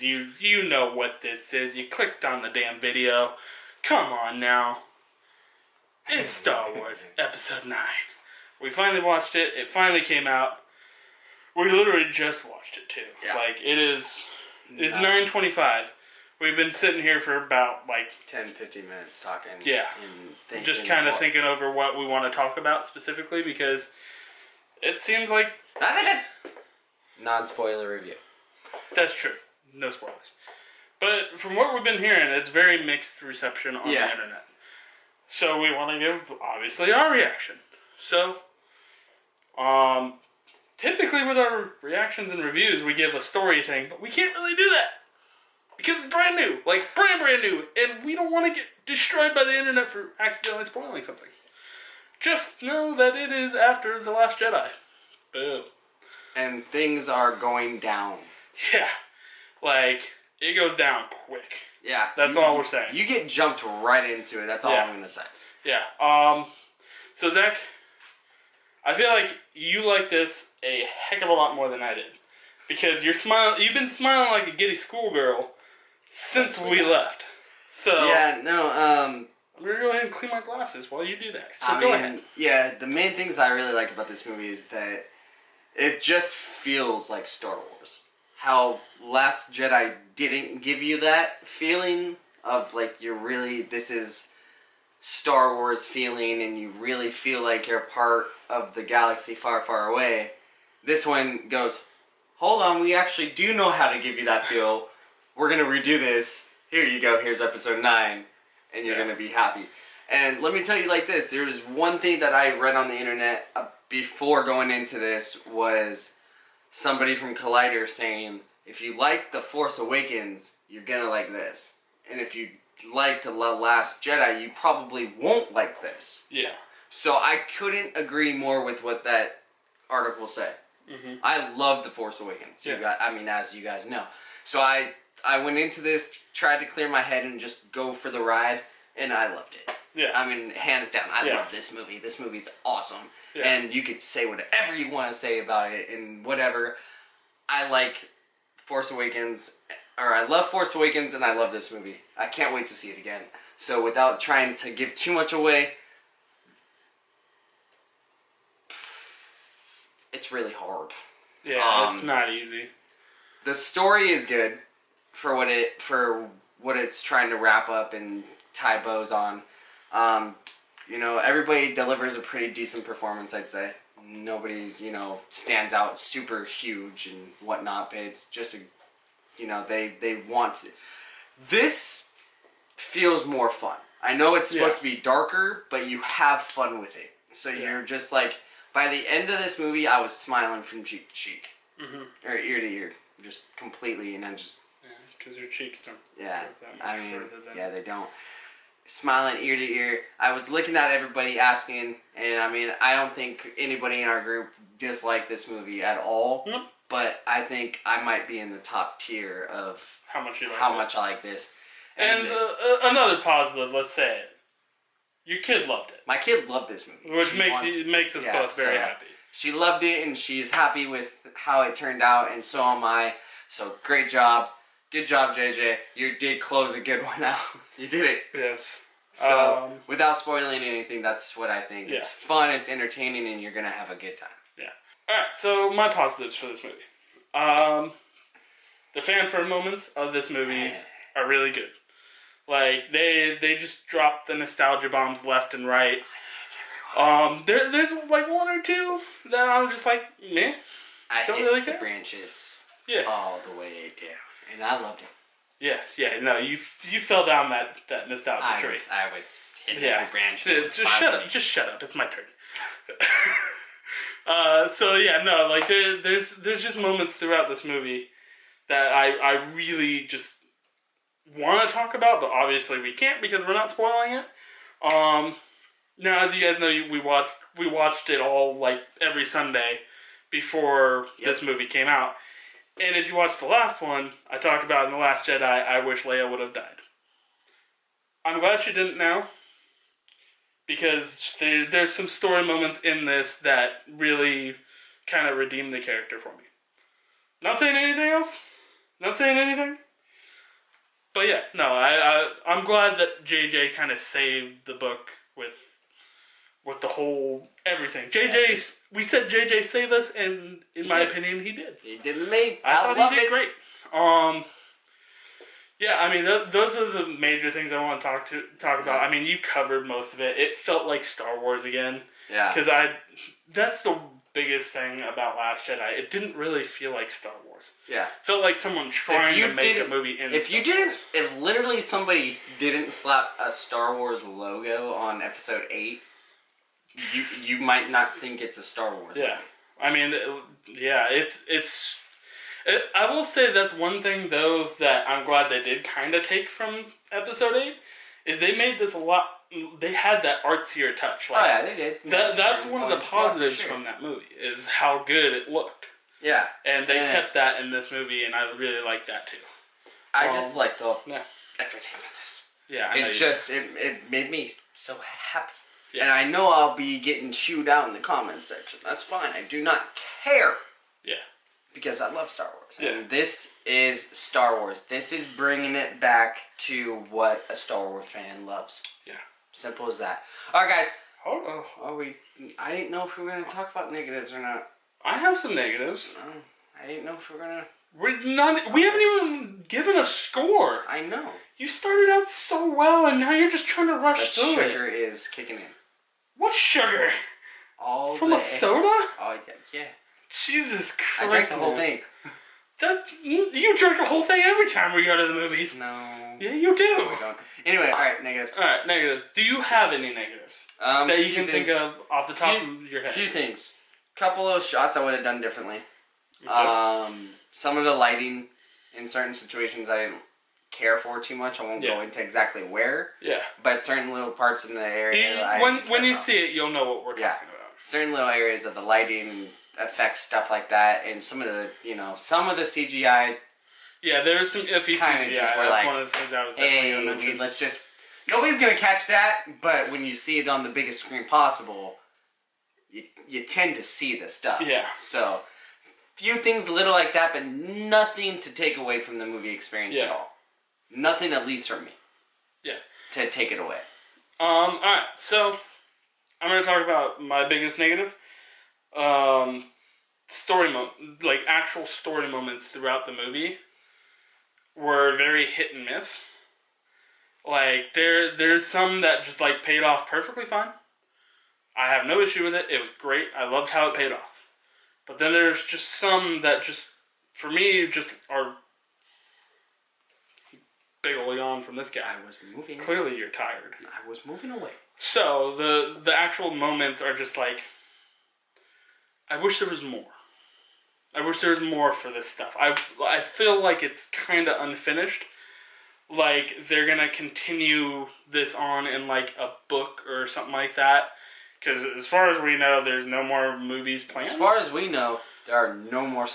You know what this is. You clicked on the damn video. Come on now. It's Star Wars Episode 9. We finally watched it. It finally came out. We literally just watched it, too. Yeah. Like, it's 9:25. We've been sitting here for about, 10-15 minutes talking. Yeah. And just kind of thinking over what we want to talk about specifically, because it seems like... Non-spoiler review. That's true. No spoilers. But from what we've been hearing, it's very mixed reception on the internet. So we want to give, obviously, our reaction. So, typically with our reactions and reviews, we give a story thing, but we can't really do that. Because it's brand new. Like, brand new. And we don't want to get destroyed by the internet for accidentally spoiling something. Just know that it is after The Last Jedi. Boom. And things are going down. Yeah. Like, it goes down quick. Yeah. That's all we're saying. You get jumped right into it. That's all I'm going to say. Yeah. So, Zach, I feel like you like this a heck of a lot more than I did. Because you've been smiling like a giddy schoolgirl since we left. So yeah, no, I'm going to go ahead and clean my glasses while you do that. So go ahead. Yeah, the main things I really like about this movie is that it just feels like Star Wars. How Last Jedi didn't give you that feeling of like this is Star Wars feeling and you really feel like you're part of the galaxy far, far away. This one goes, hold on, we actually do know how to give you that feel. We're going to redo this. Here you go, here's episode 9. And you're going to be happy. And let me tell you like this. There was one thing that I read on the internet before going into this was somebody from Collider saying, if you like The Force Awakens, you're going to like this. And if you like The Last Jedi, you probably won't like this. Yeah. So I couldn't agree more with what that article said. Mm-hmm. I love The Force Awakens. Yeah. As you guys know. So I went into this, tried to clear my head and just go for the ride, and I loved it. Yeah. I mean, hands down, I love this movie. This movie's awesome. Yeah. And you could say whatever you want to say about it and whatever. I like Force Awakens, or I love Force Awakens, and I love this movie. I can't wait to see it again. So without trying to give too much away, it's really hard. Yeah, it's not easy. The story is good for what it's trying to wrap up and tie bows on. Everybody delivers a pretty decent performance, I'd say. Nobody, stands out super huge and whatnot, but it's just they want to. This feels more fun. I know it's supposed to be darker, but you have fun with it. So you're just like, by the end of this movie, I was smiling from cheek to cheek. Mm-hmm. Or ear to ear. Just completely, and then just... Yeah, because your cheeks don't... Yeah, they don't. Smiling ear to ear. I was looking at everybody asking, and I don't think anybody in our group disliked this movie at all. Nope. But I think I might be in the top tier of how much I like this. And another positive, let's say it. Your kid loved it. My kid loved this movie. Which makes us both very happy. She loved it, and she's happy with how it turned out, and so am I. So, great job. Good job, JJ. You did close a good one out. You did it. Yes. So, without spoiling anything, that's what I think. Yeah. It's fun, it's entertaining, and you're going to have a good time. Yeah. Alright, so my positives for this movie. The fanfare moments of this movie are really good. Like, they just drop the nostalgia bombs left and right. There's like one or two that I'm just like, meh. I don't hit really the care. branches all the way down, and I loved it. Yeah, no, you fell down that nostalgia tree. I was hitting the branches. Just shut up. It's my turn. There's just moments throughout this movie that I really just want to talk about, but obviously we can't because we're not spoiling it. Now, as you guys know, we watched it all like every Sunday before this movie came out. And if you watched the last one, I talked about in The Last Jedi, I wish Leia would have died. I'm glad she didn't now, because there's some story moments in this that really kind of redeem the character for me. Not saying anything else. Not saying anything. But yeah, no, I'm glad that JJ kind of saved the book with the whole everything. We said JJ save us, and in my opinion, he did. He did me. I thought he did great. Yeah, I mean, those are the major things I want to talk about. I mean, you covered most of it. It felt like Star Wars again. Yeah. Because that's the biggest thing about Last Jedi. It didn't really feel like Star Wars. Yeah. It felt like someone trying to make a movie in If literally somebody didn't slap a Star Wars logo on Episode 8, you might not think it's a Star Wars movie. I mean, yeah, it's... I will say that's one thing, though, that I'm glad they did kind of take from Episode 8, is they made this a lot... They had that artsier touch. Like, oh, yeah, they did. That's one of the positives from that movie, is how good it looked. Yeah. And they kept that in this movie, and I really like that, too. I just like everything with this. Yeah, it made me so happy. Yeah. And I know I'll be getting chewed out in the comments section. That's fine. I do not care. Yeah. Because I love Star Wars. Yeah. And this is Star Wars. This is bringing it back to what a Star Wars fan loves. Yeah. Simple as that. Alright, guys. Hold on. I didn't know if we were going to talk about negatives or not. I have some negatives. No. I didn't know if we were going to... We haven't even given a score. I know. You started out so well, and now you're just trying to rush through it. The sugar is kicking in. What sugar? From a soda? Oh, yeah. Jesus Christ. I drank the whole thing. You drink the whole thing every time we go to the movies. No. Yeah, you do. No, I don't. Anyway, alright, negatives. Alright, negatives. Do you have any negatives that you can think of off the top of your head? Few things. Couple of shots I would have done differently. Okay. Some of the lighting in certain situations I didn't care for too much. I won't go into exactly where. Yeah. But certain little parts in the area when you see it, you'll know what we're talking about. Certain little areas of the lighting effects, stuff like that, and some of the CGI. Yeah, there's some iffy CGI. That's one of the things I was definitely going to mention. Let's just... Nobody's going to catch that, but when you see it on the biggest screen possible, you tend to see the stuff. Yeah. So, few things little like that, but nothing to take away from the movie experience at all. Nothing, at least from me. Yeah. To take it away. Alright, so I'm going to talk about my biggest negative. Actual story moments throughout the movie were very hit and miss. Like, there's some that just, paid off perfectly fine. I have no issue with it. It was great. I loved how it paid off. But then there's just some that just, for me, just are big ol' yawn from this guy. I was moving. Clearly you're tired. I was moving away. So, the actual moments are just I wish there was more. I wish there was more for this stuff. I feel like it's kind of unfinished. Like, they're going to continue this on in, a book or something like that. Because as far as we know, there's no more movies planned. As far as we know, there are no more,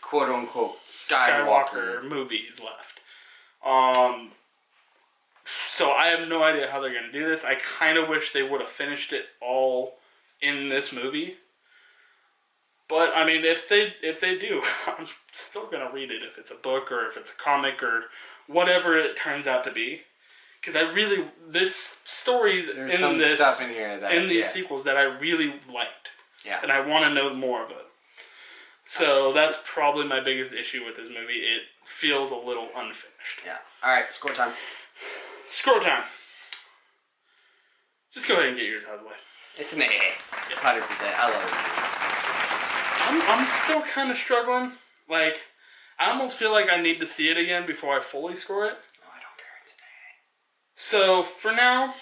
quote-unquote, Skywalker movies left. So I have no idea how they're going to do this. I kind of wish they would have finished it all in this movie. But, I mean, if they do, I'm still going to read it if it's a book or if it's a comic or whatever it turns out to be. Because there's stories stuff in here in these sequels that I really liked. Yeah. And I want to know more of it. So that's probably my biggest issue with this movie. It feels a little unfinished. Yeah. Alright, score time. Score time. Just go ahead and get yours out of the way. It's an A. 100%. I love it. I'm still kind of struggling. I almost feel like I need to see it again before I fully score it. Oh, I don't care today. So for now,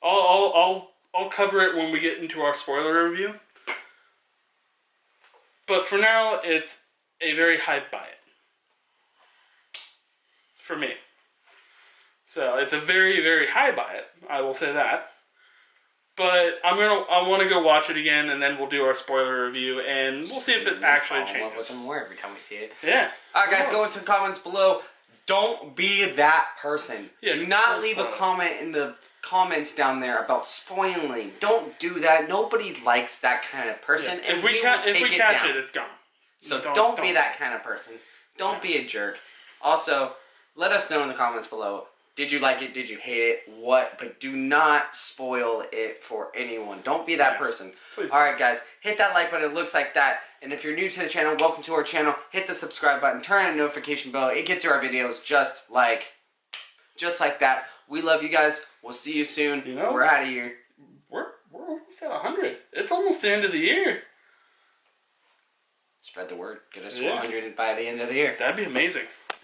I'll cover it when we get into our spoiler review. But for now, it's a very high buy it. For me. So it's a very, very high buy it. I will say that. But I want to go watch it again, and then we'll do our spoiler review, and we'll see if it actually changes. We'll some more every time we see it. Yeah. Alright, guys, go into the comments below. Don't be that person. Yeah, do not leave a comment in the comments down there about spoiling. Don't do that. Nobody likes that kind of person. Yeah. And if we catch it, it's gone. So don't be that kind of person. Don't be a jerk. Also, let us know in the comments below. Did you like it? Did you hate it? What? But do not spoil it for anyone. Don't be that person. Please. Alright guys, hit that like button. It looks like that. And if you're new to the channel, welcome to our channel. Hit the subscribe button. Turn on the notification bell. It gets you our videos just like that. We love you guys. We'll see you soon. You know, we're out of here. We're almost at 100. It's almost the end of the year. Spread the word. Get us to 100 by the end of the year. That'd be amazing.